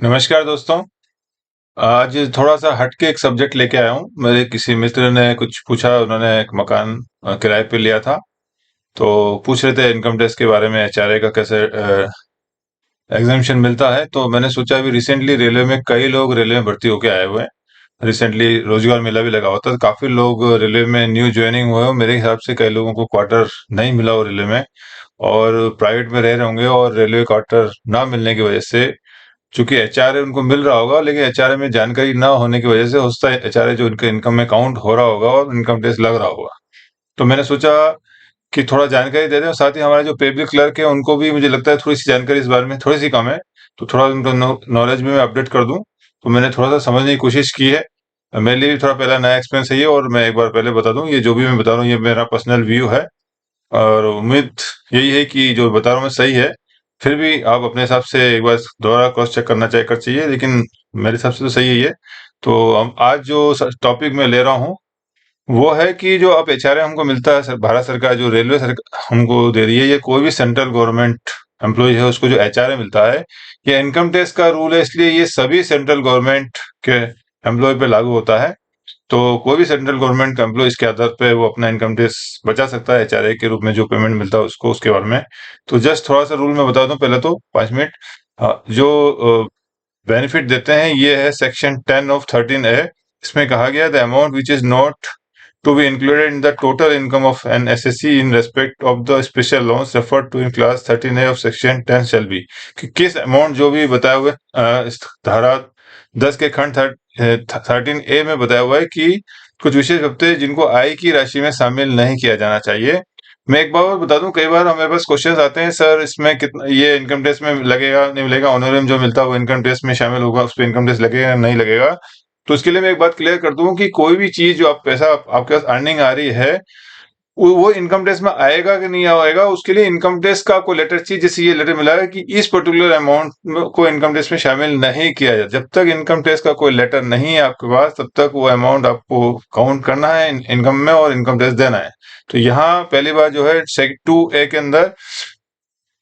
नमस्कार दोस्तों। आज थोड़ा सा हट के एक सब्जेक्ट लेके आया हूँ। मेरे किसी मित्र ने कुछ पूछा, उन्होंने एक मकान किराए पे लिया था, तो पूछ रहे थे इनकम टैक्स के बारे में, एचआरए का कैसे एग्जामिशन मिलता है। तो मैंने सोचा अभी रिसेंटली रेलवे में कई लोग रेलवे में भर्ती होके आए हुए हैं। रिसेंटली रोजगार मेला भी लगा हुआ था, तो काफी लोग रेलवे में न्यू ज्वाइनिंग हुए हो। मेरे हिसाब से कई लोगों को क्वार्टर नहीं मिला हो रेलवे में, और प्राइवेट में रह रहे होंगे, और रेलवे क्वार्टर ना मिलने की वजह से, चूंकि एचआरए उनको मिल रहा होगा लेकिन एचआरए में जानकारी ना होने की वजह से हो सकता है एचआरए जो उनके इनकम में काउंट हो रहा होगा और इनकम टैक्स लग रहा होगा। तो मैंने सोचा कि थोड़ा जानकारी दे दें, और साथ ही हमारे जो पब्लिक क्लर्क है उनको भी मुझे लगता है थोड़ी सी जानकारी इस बारे में थोड़ी सी कम है, तो थोड़ा उनको नॉलेज भी मैं अपडेट कर दूं। तो मैंने थोड़ा सा समझने की कोशिश की है। मेरे लिए भी थोड़ा पहला नया एक्सपीरियंस है ये, और मैं एक बार पहले बता दूं, ये जो भी मैं बता रहा हूँ ये मेरा पर्सनल व्यू है, और उम्मीद यही है कि जो बता रहा हूँ मैं सही है। फिर भी आप अपने हिसाब से एक बार दोबारा क्रॉस चेक करना चाहिए, लेकिन मेरे हिसाब से तो सही है ये। तो हम आज जो टॉपिक मैं ले रहा हूँ वो है कि जो अब एचआरए हमको मिलता है, भारत सरकार जो रेलवे सरकार हमको दे रही है, ये कोई भी सेंट्रल गवर्नमेंट एम्प्लॉय है उसको जो एचआरए मिलता है, ये इनकम टैक्स का रूल है, इसलिए ये सभी सेंट्रल गवर्नमेंट के एम्प्लॉय पे लागू होता है। तो कोई भी सेंट्रल गवर्नमेंट का एम्प्लॉय इसके आधार पे वो अपना इनकम टैक्स बचा सकता है, एचआरए के रूप में जो पेमेंट मिलता है उसको, उसके बारे में। तो जस्ट थोड़ा सा रूल मैं बता दूं पहले तो 5 मिनट। जो बेनिफिट देते हैं ये है सेक्शन 10 ऑफ 13A। इसमें कहा गया the amount which is not to be included in the total income of an SSC in respect of the special loans referred to in class 13A of section 10 shall be, कि किस amount जो भी बताया हुआ है इस धारा 10 के खंड 13A में बताया हुआ है कि कुछ विशेष भत्ते जिनको आय की राशि में शामिल नहीं किया जाना चाहिए। मैं एक बार और बता दूं, कई बार हमारे पास क्वेश्चंस आते हैं, सर इसमें कितना ये इनकम टैक्स में लगेगा नहीं लगेगा, ऑनोरियम जो मिलता है वो इनकम टैक्स में शामिल होगा, उस पर इनकम टैक्स लगेगा नहीं लगेगा। तो इसके लिए मैं एक बात क्लियर कर दूं कि कोई भी चीज जो आप पैसा आपके पास अर्निंग आ रही है वो इनकम टैक्स में आएगा कि नहीं आएगा, उसके लिए इनकम टैक्स का कोई लेटर चाहिए। जैसे ये लेटर मिला है कि इस पर्टिकुलर अमाउंट को इनकम टैक्स में शामिल नहीं किया जाए, जब तक इनकम टैक्स का कोई लेटर नहीं है आपके पास तब तक वो अमाउंट आपको काउंट करना है इनकम में और इनकम टैक्स देना है। तो यहाँ पहली बार जो है सेक्शन 2A के अंदर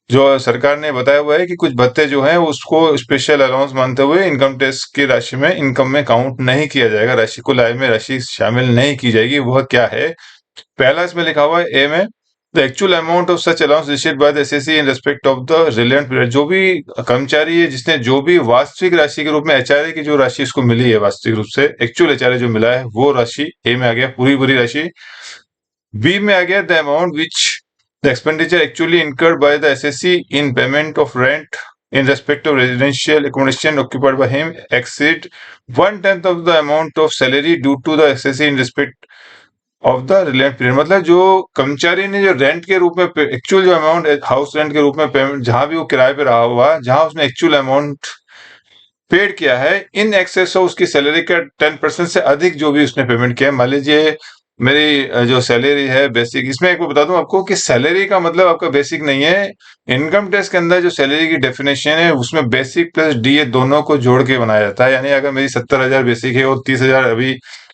जो सरकार ने बताया हुआ है कि कुछ भत्ते जो हैं उसको स्पेशल अलाउंस मानते हुए इनकम टैक्स की राशि में, इनकम में काउंट नहीं किया जाएगा, राशि कुल आय में राशि शामिल नहीं की जाएगी। वह क्या है? पहला इसमें लिखा हुआ है ए में, the actual amount of such allowance received by the SSC in respect of the relevant period. जो भी कर्मचारी है जिसने जो भी वास्तविक राशि के रूप में एचआरए की जो राशि इसको मिली है, वास्तविक रूप से एक्चुअल एचआरए जो मिला है वो राशि ए में आ गया, पूरी पूरी राशि। बी में आ गया the amount which the expenditure actually incurred by the SSC in payment of rent in respect of residential accommodation occupied by him exceed 1/10 of the amount of salary due to the SSC in respect of the relevant period. मतलब जो कर्मचारी ने जो rent के रूप में actual जो amount house rent के रूप में पेमेंट, जहां भी वो किराए पे रहा हुआ, जहां उसने एक्चुअल अमाउंट पेड किया है इन एक्सेस ऑफ उसकी सैलरी का 10% से अधिक जो भी उसने पेमेंट किया है। मान लीजिए मेरी जो सैलरी है बेसिक, इसमें एक बार बता दूं आपको कि सैलरी का मतलब आपका बेसिक नहीं है। इनकम टैक्स के अंदर जो सैलरी की डेफिनेशन है उसमें बेसिक प्लस डीए दोनों को जोड़ के बनाया जाता है। यानी अगर मेरी 70,000 बेसिक है और 30,000 अभी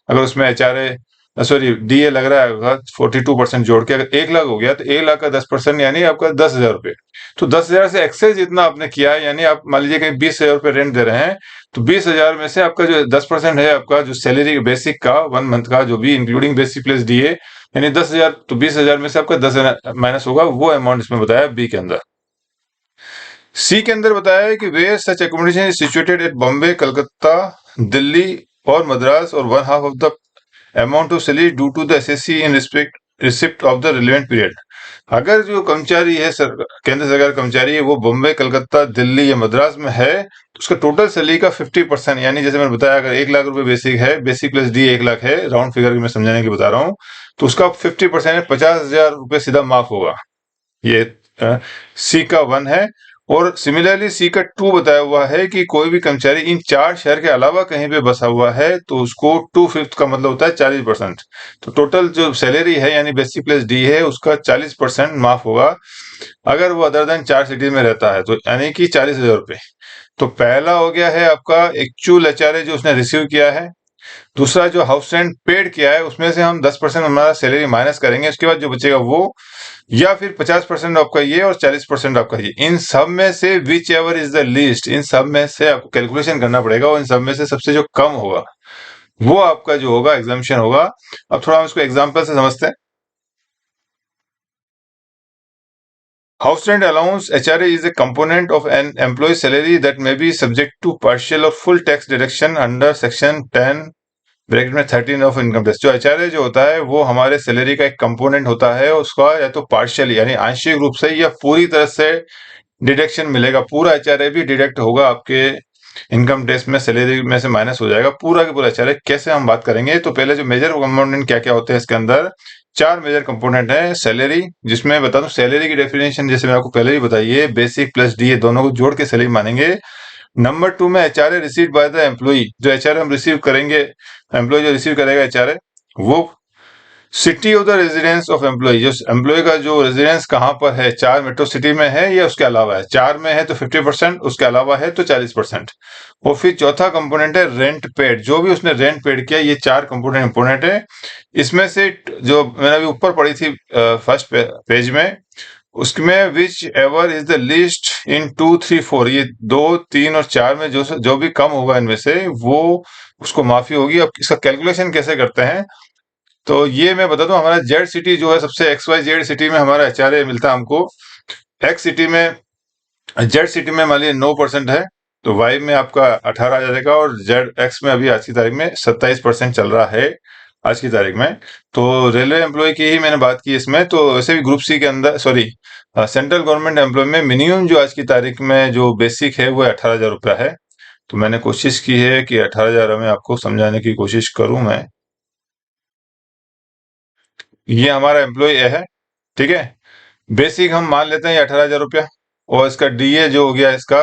अगर उसमें एचआरए सॉरी डीए लग रहा है 42% जोड़ के, अगर 1 लाख हो गया तो 1 लाख का 10% यानी आपका 10,000 रुपये। तो 10,000 से एक्सेस जितना आपने किया है, यानी आप मान लीजिए कहीं 20,000 रुपये रेंट दे रहे हैं, तो 20,000 में से आपका जो 10% है आपका जो सैलरी बेसिक का 1 मंथ का जो भी इंक्लूडिंग बेसिक प्लस डीए, यानी 10,000, तो 20,000 में से आपका 10,000 माइनस होगा, वो अमाउंट इसमें बताया बी के अंदर। सी के अंदर बताया है कि where such accommodation is situated at Bombay, Calcutta, Delhi और मद्रास और 1/2 of the amount of salary due to the SSC in respect receipt of the relevant period. अगर जो कर्मचारी है केंद्र सरकार कर्मचारी है वो बॉम्बे, कलकत्ता, दिल्ली या मद्रास में है, तो उसका टोटल सैलरी का 50%, यानी जैसे मैंने बताया अगर 1 लाख रुपए बेसिक है, बेसिक प्लस डी 1 लाख है, राउंड फिगर में समझाने की बता रहा हूँ, तो उसका 50% है, 50,000 रुपए सीधा माफ होगा। ये सी का 1 है। और सिमिलरली सी का 2 बताया हुआ है कि कोई भी कर्मचारी इन 4 शहर के अलावा कहीं पे बसा हुआ है तो उसको 2/5 का मतलब होता है 40%। तो टोटल जो सैलरी है यानी बेसिक प्लस डी है उसका 40% माफ होगा अगर वो अदर देन 4 सिटी में रहता है, तो यानी कि 40,000 रुपए। तो पहला हो गया है आपका एक्चुअल एचआरए जो उसने रिसीव किया है, दूसरा जो हाउस रेंट पेड किया है उसमें से हम 10% हमारा सैलरी माइनस करेंगे, उसके बाद जो बचेगा वो, या फिर 50% आपका ये और 40% आपका ये, इन सब में से whichever is the least, इन सब में से आपको कैलकुलेशन करना पड़ेगा और इन सब में से सबसे जो कम होगा वो आपका जो होगा एग्जाम्पशन होगा। अब थोड़ा हम इसको एग्जाम्पल से समझते हैं। House rent allowance HRA is a component of an employee's salary that may be subject to partial or full tax deduction under section 10 bracket में 13 ऑफ इनकम टैक्स। जो एचआरए जो होता है वो हमारे सैलरी का एक कंपोनेंट होता है, उसका या तो पार्शियल यानी आंशिक रूप से या पूरी तरह से डिडक्शन मिलेगा। पूरा एचआरए भी डिडक्ट होगा आपके इनकम टैक्स में, सैलरी में से माइनस हो जाएगा पूरा का पूरा एचआरए। कैसे हम बात करेंगे, तो पहले जो मेजर कंपोनेंट क्या क्या होते हैं इसके अंदर, चार मेजर कंपोनेंट है। सैलरी, जिसमें बता दूं सैलरी की डेफिनेशन जैसे मैं आपको पहले ही बताइए, बेसिक प्लस डीए दोनों को जोड़ के सैलरी मानेंगे। नंबर टू में HRA receive by the employee, जो एचआरए हम रिसीव करेंगे, एम्प्लॉय जो रिसीव करेगा एचआरए, वो city of the residence of employ, जो एम्प्लॉय का जो रेजिडेंस कहाँ पर है, चार मेट्रो सिटी में है या उसके अलावा है। चार में है तो 50%, उसके अलावा है तो 40%। और फिर चौथा कंपोनेंट है रेंट पेड, जो भी उसने रेंट पेड किया। ये चार कंपोनेंट इंपोर्टेंट है। इसमें से जो मैंने अभी ऊपर पढ़ी थी फर्स्ट पेज में, उसमें which ever is the list इन 2, 3, 4, ये 2, 3 और 4 में जो जो भी कम होगा इनमें से वो उसको माफी होगी। अब इसका कैलकुलेशन कैसे करते हैं, तो ये मैं बता दूं, हमारा जेड सिटी जो है सबसे XYZ सिटी में हमारा एचआरए मिलता है हमको। एक्स सिटी में, जेड सिटी में मान लीजिए 9% है, तो वाई में आपका 18 आ जाएगा, और जेड एक्स में अभी आज की तारीख में 27% चल रहा है आज की तारीख में। तो रेलवे एम्प्लॉय की ही मैंने बात की इसमें। तो वैसे भी ग्रुप सी के अंदर, सॉरी, सेंट्रल गवर्नमेंट एम्प्लॉय में मिनिमम जो आज की तारीख में जो बेसिक है वो 18,000 रुपया है। तो मैंने कोशिश की है कि 18,000 में आपको समझाने की कोशिश करूं मैं। ये हमारा एम्प्लॉय है, ठीक है। बेसिक हम मान लेते हैं 18,000 रुपया, और इसका डीए जो हो गया इसका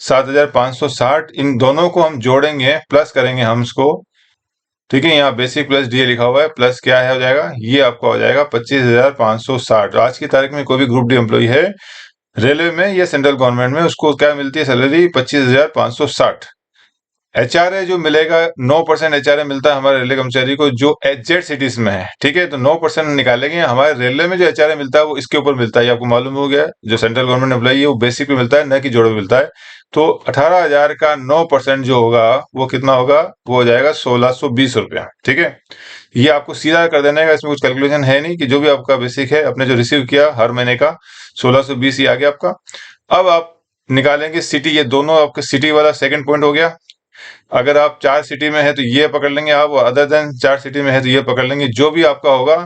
7,560। इन दोनों को हम जोड़ेंगे, प्लस करेंगे हम इसको, ठीक है। यहाँ बेसिक प्लस डीए लिखा हुआ है, प्लस क्या है हो जाएगा, ये आपका हो जाएगा 25,560। आज की तारीख में कोई भी ग्रुप डी एम्प्लॉय है रेलवे में या सेंट्रल गवर्नमेंट में, उसको क्या मिलती है सैलरी, 25,560। एचआरए जो मिलेगा, 9% एचआरए मिलता है हमारे रेलवे कर्मचारी को जो एचजेड सिटीज में है, ठीक है। तो 9% निकालेंगे। हमारे रेलवे में जो एचआरए मिलता है वो इसके ऊपर मिलता है, ये आपको मालूम हो गया। जो सेंट्रल गवर्नमेंट एम्प्लॉई है वो बेसिक पे मिलता है, न कि जोड़ पे मिलता है। तो 18,000 का 9% जो होगा वो कितना होगा, वो हो जाएगा 1,620 रुपया, ठीक है। ये आपको सीधा कर देना है, इसमें कुछ कैलकुलेशन है नहीं, कि जो भी आपका बेसिक है आपने जो रिसीव किया हर महीने का 1,620 ही आ गया आपका। अब आप निकालेंगे सिटी, ये दोनों आपके सिटी वाला सेकंड पॉइंट हो गया। अगर आप 4 सिटी में है तो ये पकड़ लेंगे आप, अदर देन 4 सिटी में है तो ये पकड़ लेंगे। जो भी आपका होगा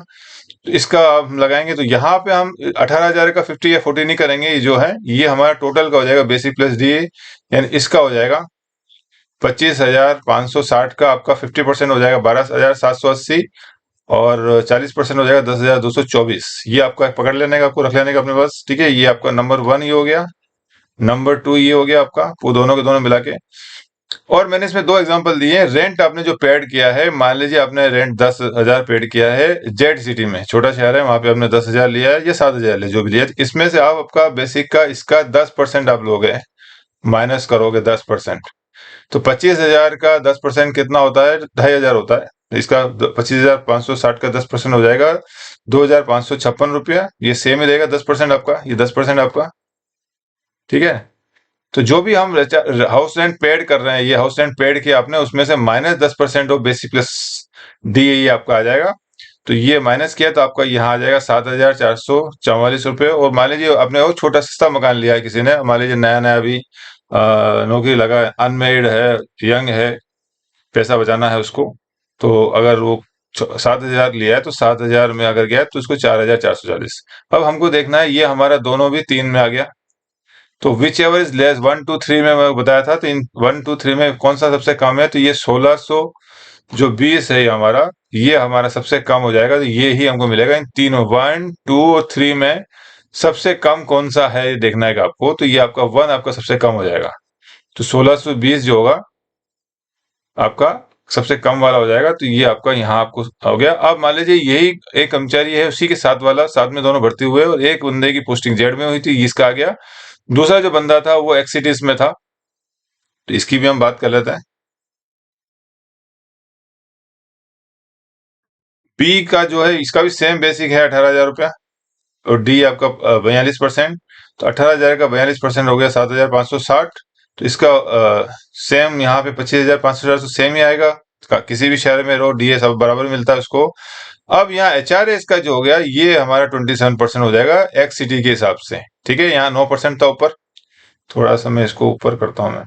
तो इसका आप लगाएंगे। तो यहाँ पे हम 18,000 का 50 या 40 नहीं करेंगे, ये जो है ये हमारा टोटल का हो जाएगा बेसिक प्लस डीए, यानी इसका हो जाएगा 25,560 का आपका 50% हो जाएगा 12,780, और 40% हो जाएगा 10,224। ये आपका पकड़ लेने का, आपको रख लेने का अपने पास, ठीक है। ये आपका नंबर 1 ये हो गया, नंबर 2 ये हो गया आपका, वो दोनों के दोनों मिला के। और मैंने इसमें दो एग्जांपल दिए हैं। रेंट आपने जो पेड किया है, मान लीजिए आपने रेंट 10,000 पेड किया है जेड सिटी में, छोटा शहर है, वहां पे आपने 10,000 लिया है या 7,000 लिया, जो भी लिया, इसमें से आप आपका बेसिक का इसका 10% आप लोगे, माइनस करोगे 10%। तो 25,000 का 10% कितना होता है, 2,500 होता है। तो इसका 25,560 का 10% हो जाएगा 2,556 रुपया। ये सेम ही रहेगा 10% आपका, ये 10% आपका, ठीक है। तो जो भी हम हाउस रेंट पेड कर रहे हैं, ये हाउस रेंट पेड किया आपने, उसमें से minus 10% of basic plus D ये आपका आ जाएगा। तो ये माइनस किया तो आपका यहाँ आ जाएगा 7,444 रुपये। और मान लीजिए आपने वो छोटा सस्ता मकान लिया है किसी ने, मान लीजिए नया नया अभी नौकरी लगा है, अनमेरिड है, यंग है, पैसा बचाना है उसको, तो अगर वो 7,000 लिया है तो 7,000 में अगर गया तो उसको 4,440। अब हमको देखना है, ये हमारा दोनों भी 3 में आ गया। तो विच एवर इज लेस, 1, 2, 3 में मैं बताया था, तो इन 1, 2, 3 में कौन सा सबसे कम है, तो ये 1,600 जो 20 है ये हमारा सबसे कम हो जाएगा। तो ये ही हमको मिलेगा इन तीनों 1, 2 और 3 में सबसे कम कौन सा है ये देखना है आपको। तो ये आपका 1 आपका सबसे कम हो जाएगा। तो 1,620 जो होगा आपका सबसे कम वाला हो जाएगा। तो ये आपका यहाँ आपको हो गया। अब मान लीजिए यही एक कर्मचारी है, उसी के साथ वाला, साथ में दोनों भर्ती हुए, और एक बंदे की पोस्टिंग जेड में हुई थी, इसका आ गया। दूसरा जो बंदा था वो एक्सिटीज में था, तो इसकी भी हम बात कर लेते हैं। बी का जो है इसका भी सेम बेसिक है 18,000 रुपया, और डी आपका 42%। तो 18,000 का 42% हो गया 7,560। तो इसका सेम यहाँ पे 25,560 तो सेम ही आएगा। किसी भी शहर में रो डी सब बराबर मिलता है उसको। अब यहाँ HRS का जो हो गया ये हमारा 27% हो जाएगा एक्स सिटी के हिसाब से। ठीक है, यहाँ 9% था ऊपर, थोड़ा सा मैं इसको ऊपर करता हूँ मैं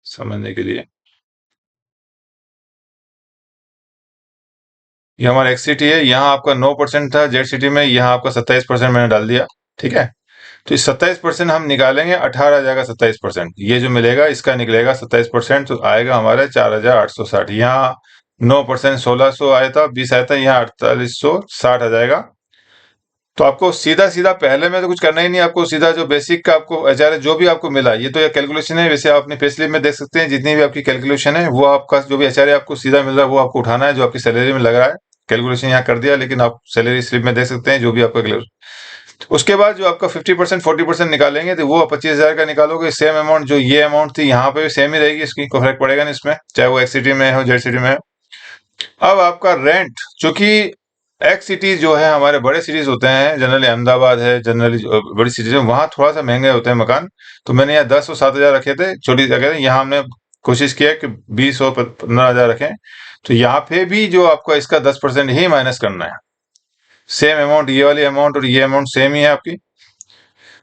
समझने के लिए। ये हमारा एक्स सिटी है, यहाँ आपका 9% था जेड सिटी में, यहाँ आपका 27% मैंने डाल दिया। ठीक है, तो इस 27% हम निकालेंगे, 18,000 का 27%, ये जो मिलेगा इसका निकलेगा 27%, तो आएगा हमारे 4,860। यहाँ 9% 1,600 आया था, 20 आया था, यहाँ 4,860 आ जाएगा। तो आपको सीधा सीधा पहले में तो कुछ करना ही नहीं, आपको सीधा जो बेसिक का आपको एचआरए जो भी आपको मिला, ये तो ये कैलकुलेशन है, वैसे आप अपनी पे स्लिप में देख सकते हैं जितनी भी आपकी कैलकुलेशन है वो आपका जो भी एचआरए आपको सीधा मिल रहा है वो आपको उठाना है, जो आपकी सैलरी में लग रहा है। कैलकुलेशन यहाँ कर दिया, लेकिन आप सैलरी स्लिप में देख सकते हैं जो भी आपका उसके बाद जो आपका 50% 40% निकालेंगे तो वो 25,000 का निकालोगे, सेम अमाउंट जो ये अमाउंट थी यहाँ पे भी सेम ही रहेगी, इसकी कोई फर्क पड़ेगा नहीं इसमें, चाहे वो एक्स सिटी में हो जेड सिटी में हो। अब आपका रेंट, चूंकि एक्स सिटी जो है हमारे बड़े सिटीज होते हैं, जनरली अहमदाबाद है, जनरली बड़ी सिटीज है, वहां थोड़ा सा महंगे होते हैं मकान। तो मैंने यहाँ 10 और 7,000 रखे थे छोटी जगह, यहाँ हमने कोशिश किया कि 20 और 15,000 रखें। तो यहाँ पे भी जो आपका इसका 10% ही माइनस करना है। सेम अमाउंट, ये वाली अमाउंट और ये अमाउंट सेम ही है आपकी,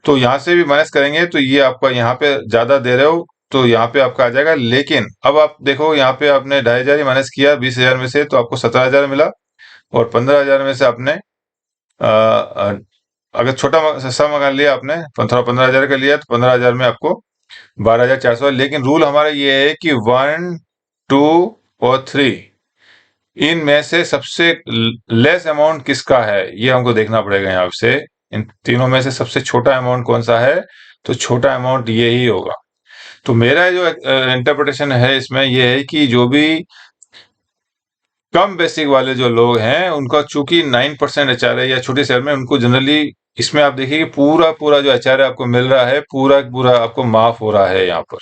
तो यहाँ से भी माइनस करेंगे तो ये आपका यहाँ पे ज्यादा दे रहे हो तो यहाँ पे आपका आ जाएगा। लेकिन अब आप देखो यहाँ पे आपने 2,500 ही माइनस किया 20,000 में से, तो आपको 17,000 मिला। और 15,000 में से आपने अगर सस्ता मकान लिया आपने, 15,000 का लिया, तो 15,000 में आपको 12,400। लेकिन रूल हमारा ये है कि 1, 2 और 3 इनमें से सबसे लेस अमाउंट किसका है ये हमको देखना पड़ेगा यहाँ से। इन तीनों में से सबसे छोटा अमाउंट कौन सा है, तो छोटा अमाउंट ये ही होगा। तो मेरा जो इंटरप्रिटेशन है इसमें ये है कि जो भी कम बेसिक वाले जो लोग हैं उनका चूंकि 9% एचआरए या छोटे शहर में उनको जनरली, इसमें आप देखिए कि पूरा पूरा जो एचआरए आपको मिल रहा है पूरा पूरा आपको माफ हो रहा है यहाँ पर।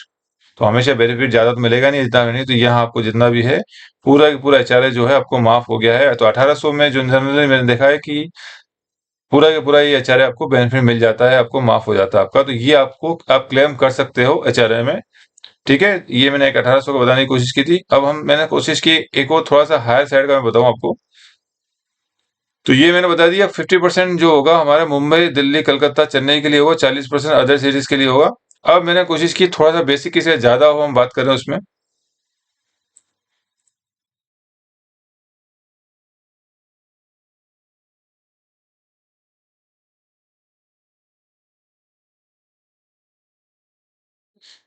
तो हमेशा बेनिफिट ज्यादा तो मिलेगा नहीं, जितना नहीं, तो यहाँ आपको जितना भी है पूरा का पूरा एचआरए जो है आपको माफ हो गया है। तो 1800 में जो जनरली मैंने देखा है कि पूरा का पूरा ये एचआरए आपको बेनिफिट मिल जाता है, आपको माफ हो जाता है आपका, तो ये आपको आप क्लेम कर सकते हो एचआरए में। ठीक है, ये मैंने एक 1800 को बताने की कोशिश की थी। अब मैंने कोशिश की एक और थोड़ा सा हायर साइड का मैं बताऊं आपको। तो ये मैंने बता दिया 50% जो होगा हमारा मुंबई दिल्ली कलकत्ता चेन्नई के लिए होगा, 40% अदर सिटीज के लिए होगा। अब मैंने कोशिश की थोड़ा सा बेसिक से ज्यादा हो, हम बात करें उसमें।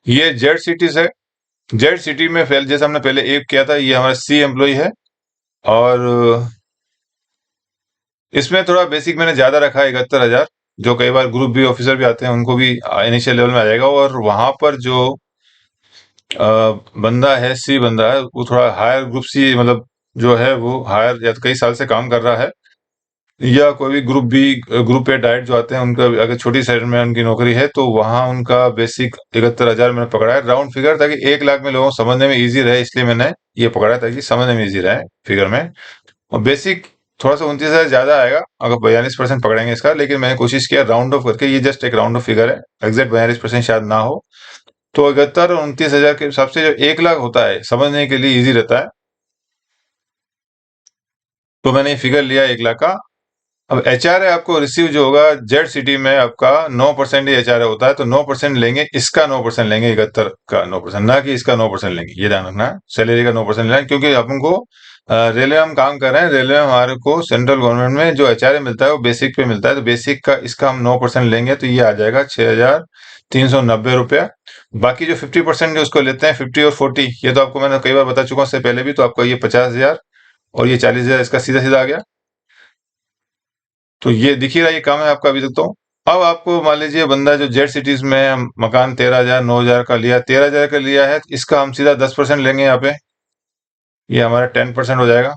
ये जेड सिटीज है। जेड सिटी में जैसे हमने पहले एक किया था, ये हमारा सी एम्प्लॉय है। और इसमें थोड़ा बेसिक मैंने ज्यादा रखा है 71,000, जो कई बार ग्रुप बी ऑफिसर भी आते हैं उनको भी इनिशियल लेवल में आ जाएगा। और वहां पर जो बंदा है, सी बंदा है, वो थोड़ा हायर ग्रुप सी, मतलब जो है वो हायर या तो कई साल से काम कर रहा है, या कोई भी group B group A diet जो आते हैं उनका अगर छोटी शहर में उनकी नौकरी है तो वहां उनका बेसिक 71,000 मैंने पकड़ा है राउंड फिगर, ताकि 1 लाख में लोगों को समझने में इजी रहे, इसलिए मैंने ये पकड़ा है ताकि समझने में इजी रहे फिगर में। और बेसिक थोड़ा सा 29,000 ज्यादा आएगा अगर 42% पकड़ेंगे इसका, लेकिन मैंने कोशिश किया राउंड ऑफ करके, ये जस्ट एक राउंड ऑफ फिगर है, एग्जैक्ट 42% शायद ना हो। तो 71 और 29,000 के हिसाब से जो 1 लाख होता है समझने के लिए इजी रहता है, तो मैंने ये फिगर लिया 1 लाख का। अब एचआरए आपको रिसीव जो होगा जेड सिटी में आपका 9% ही एचआरए होता है, तो 9% लेंगे, इसका 9% लेंगे, 71 का 9%, ना कि इसका 9% लेंगे, ये ध्यान रखना है। सैलरी का 9% लेंगे क्योंकि हमको रेलवे हम काम कर रहे हैं, रेलवे में हमारे को सेंट्रल गवर्नमेंट में जो एचआरए मिलता है वो बेसिक पे मिलता है, तो बेसिक का इसका हम 9% लेंगे, तो ये आ जाएगा 6,390 रुपया। बाकी जो 50% जो उसको लेते हैं 50 और 40, ये तो आपको मैंने कई बार बता चुका हूँ इससे पहले भी, तो आपका ये 50,000 और ये 40,000 इसका सीधा सीधा आ गया। तो ये दिख ही रहा है, ये काम है आपका अभी तक। तो अब आपको मान लीजिए बंदा जो जेड सिटीज में है, मकान 13,000 9,000 का लिया, 13,000 का लिया है, तो इसका हम सीधा 10% लेंगे यहाँ पे, ये हमारा 10% हो जाएगा।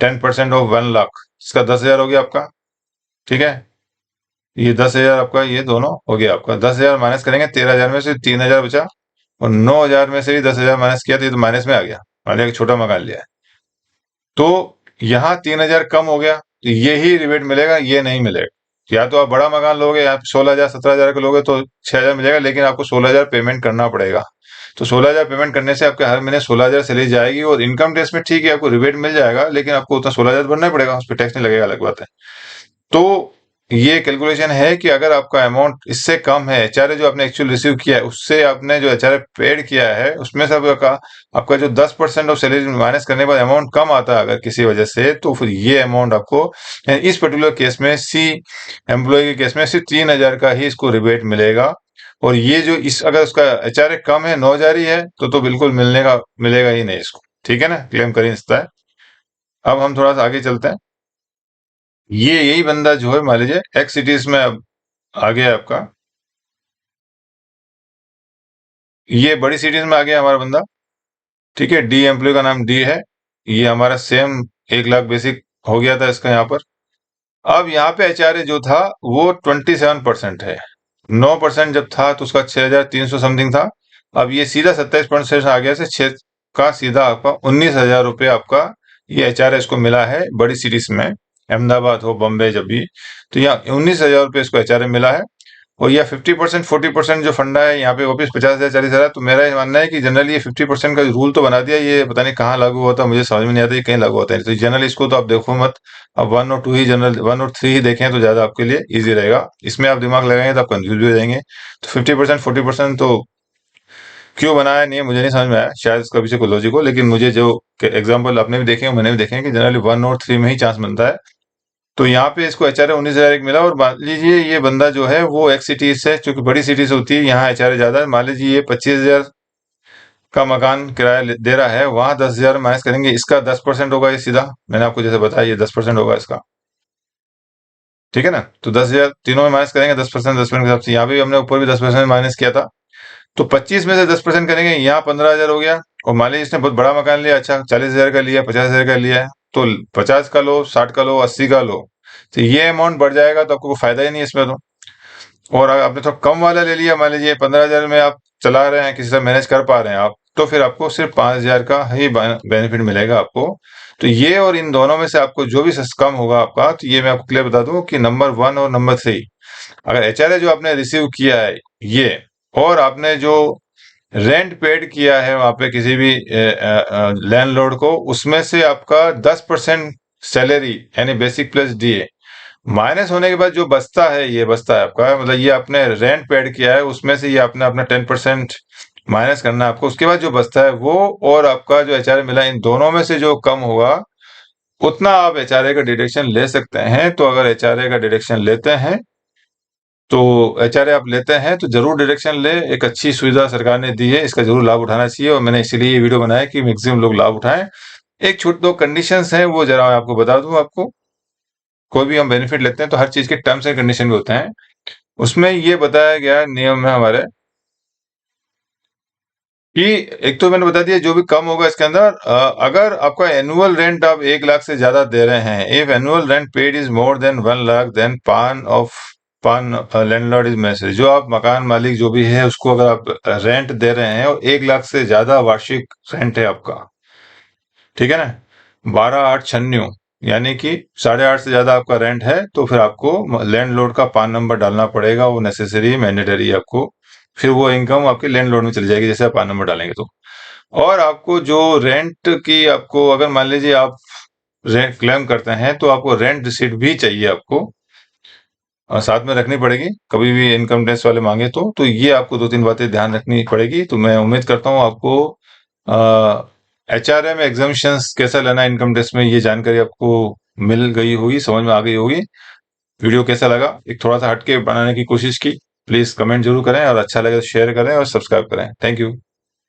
10% ऑफ 1 लाख, इसका 10,000 हो गया आपका। ठीक है, ये 10,000 आपका, ये दोनों हो गया आपका 10,000, माइनस करेंगे 13,000 में से 3,000 बचा, और 9,000 में से भी 10,000 माइनस किया तो ये तो माइनस में आ गया। मान लिया कि छोटा मकान लिया है, तो यहाँ 3,000 कम हो गया, तो ये ही रिबेट मिलेगा, ये नहीं मिलेगा। या तो आप बड़ा मकान लोगे, आप 16,000 17,000 का लोगे तो 6,000 मिलेगा, लेकिन आपको 16,000 पेमेंट करना पड़ेगा। तो 16,000 पेमेंट करने से आपके हर महीने 16,000 सैलरी जाएगी, और इनकम टैक्स में ठीक है आपको रिबेट मिल जाएगा, लेकिन आपको उतना 16,000 भरना ही पड़ेगा, उस पर टैक्स नहीं लगेगा, अलग बात है। तो ये कैलकुलेशन है कि अगर आपका अमाउंट इससे कम है, एचआरए जो आपने एक्चुअल रिसीव किया है उससे आपने जो एचआरए पेड किया है उसमें से आपका जो 10% ऑफ सैलरी माइनस करने के बाद अमाउंट कम आता है अगर किसी वजह से, तो फिर ये अमाउंट आपको इस पर्टिकुलर केस में सी एम्प्लॉय के केस में सिर्फ 3,000 का ही इसको रिबेट मिलेगा। और ये जो इस अगर उसका एचआरए कम है, 9,000 ही है, तो बिल्कुल मिलेगा ही नहीं इसको। ठीक है ना, क्लेम कर ही नहीं सकता है। अब हम थोड़ा सा आगे चलते हैं। ये यही बंदा जो है मान लीजिए एक्स सिटीज में अब आ गया आपका, ये बड़ी सिटीज में आ गया हमारा बंदा। ठीक है, डी एम्प्लॉय का नाम डी है, ये हमारा सेम 1 लाख बेसिक हो गया था इसका यहाँ पर। अब यहाँ पे एचआरए जो था वो 27% है। 9% जब था तो उसका 6,300 समथिंग था। अब ये सीधा 27% आ गया से 6 का सीधा आपका 19,000 रुपये आपका ये एचआरए इसको मिला है बड़ी सिटीज में, अहमदाबाद हो बम्बे जब भी। तो यहाँ 19,000 रुपये इसको एचआरए मिला है। और यह 50% 40% जो फंडा है यहाँ पे वापिस 50,000 40,000। तो मेरा ये मानना है कि जनरली ये 50% का रूल तो बना दिया, ये पता नहीं कहाँ लागू होता है, मुझे समझ में नहीं आता ये कहीं लागू होता है। तो जनरली इसको तो आप देखो मत, अब 1 और 2 ही जनरल 1 और 3 ही देखें तो ज्यादा आपके लिए इजी रहेगा। इसमें आप दिमाग लगाएंगे तो आप कंफ्यूज भी हो जाएंगे। तो 50% 40% तो क्यों बनाया नहीं है मुझे नहीं समझ में आया, शायद इसका पीछे कोई लॉजिक हो, लेकिन मुझे जो एग्जाम्पल आपने भी देखे मैंने भी देखे हैं कि जनरली 1 और 3 में ही चांस बनता है। तो यहाँ पे इसको एचआरए 19,000 एक मिला। और मान लीजिए ये बंदा जो है वो एक्स सिटी से, चूंकि बड़ी सिटीज होती है यहाँ एचआरए ज्यादा है, मान लीजिए ये 25,000 का मकान किराया दे रहा है, वहां 10,000 माइनस करेंगे, इसका 10% होगा ये सीधा, मैंने आपको जैसे बताया ये 10% होगा इसका। ठीक है ना, तो 10,000 तीनों में माइनस करेंगे 10%, 10% के हिसाब से यहाँ भी हमने ऊपर भी 10% माइनस किया था। तो 25 में से 10% करेंगे, यहाँ 15,000 हो गया। और मान लीजिए इसने बहुत बड़ा मकान लिया, अच्छा 40,000 का लिया, 50,000 का लिया है, तो 50 का लो, 60 का लो, 80 का लो, तो ये अमाउंट बढ़ जाएगा, तो आपको फायदा ही नहीं है इसमें तो। और अगर आपने थोड़ा कम वाला ले लिया, मान लीजिए 15,000 में आप चला रहे हैं, किसी से मैनेज कर पा रहे हैं आप, तो फिर आपको सिर्फ 5,000 का ही बेनिफिट मिलेगा आपको। तो ये और इन दोनों में से आपको जो भी कम होगा आपका, तो ये मैं आपको क्लियर बता दूं कि नंबर 1 और नंबर 3, अगर एचआरए जो आपने रिसीव किया है ये, और आपने जो रेंट पेड किया है वहां पे किसी भी लैंडलॉर्ड को, उसमें से आपका 10% सैलरी यानी बेसिक प्लस डीए माइनस होने के बाद जो बचता है, ये बचता है आपका, मतलब ये आपने रेंट पेड किया है उसमें से ये आपने अपना 10% माइनस करना है आपको, उसके बाद जो बचता है वो, और आपका जो एचआरए मिला, इन दोनों में से जो कम होगा उतना आप एचआरए का डिडक्शन ले सकते हैं। तो अगर एचआरए का डिडक्शन लेते हैं, तो एचआरए आप लेते हैं तो जरूर डिडक्शन ले, एक अच्छी सुविधा सरकार ने दी है, इसका जरूर लाभ उठाना चाहिए, और मैंने इसीलिए ये वीडियो बनाया कि मैक्सिमम लोग लाभ उठाएं। एक छोटे 2 कंडीशंस हैं, वो जरा मैं आपको बता दूं। आपको कोई भी हम बेनिफिट लेते हैं तो हर चीज के टर्म्स एंड कंडीशन भी होते हैं, उसमें ये बताया गया है, नियम है हमारे, कि एक तो मैंने बता दिया जो भी कम होगा इसके अंदर, अगर आपका एनुअल रेंट आप 1 लाख से ज्यादा दे रहे हैं, if annual rent paid is more than 1 lakh, then PAN landlord is message, जो आप मकान मालिक जो भी है उसको अगर आप रेंट दे रहे हैं और 1 लाख से ज्यादा वार्षिक रेंट है आपका, ठीक है ना, 12,896 यानी कि 8.5 से ज्यादा आपका रेंट है, तो फिर आपको लैंडलॉर्ड का पान नंबर डालना पड़ेगा, वो नेसेसरी मैंडेटरी है आपको। फिर वो इनकम आपके लैंडलॉर्ड में चली जाएगी जैसे आप पान नंबर डालेंगे तो। और आपको जो रेंट की, आपको अगर मान लीजिए आप रेंट क्लेम करते हैं तो आपको रेंट रिसीट भी चाहिए आपको, और साथ में रखनी पड़ेगी, कभी भी इनकम टैक्स वाले मांगे तो ये आपको 2-3 बातें ध्यान रखनी पड़ेगी। तो मैं उम्मीद करता हूँ आपको एचआरए में एग्जामिशंस कैसा लेना इनकम टैक्स में, ये जानकारी आपको मिल गई होगी, समझ में आ गई होगी। वीडियो कैसा लगा, एक थोड़ा सा हटके बनाने की कोशिश की, प्लीज कमेंट जरूर करें, और अच्छा लगे तो शेयर करें और सब्सक्राइब करें। Thank you.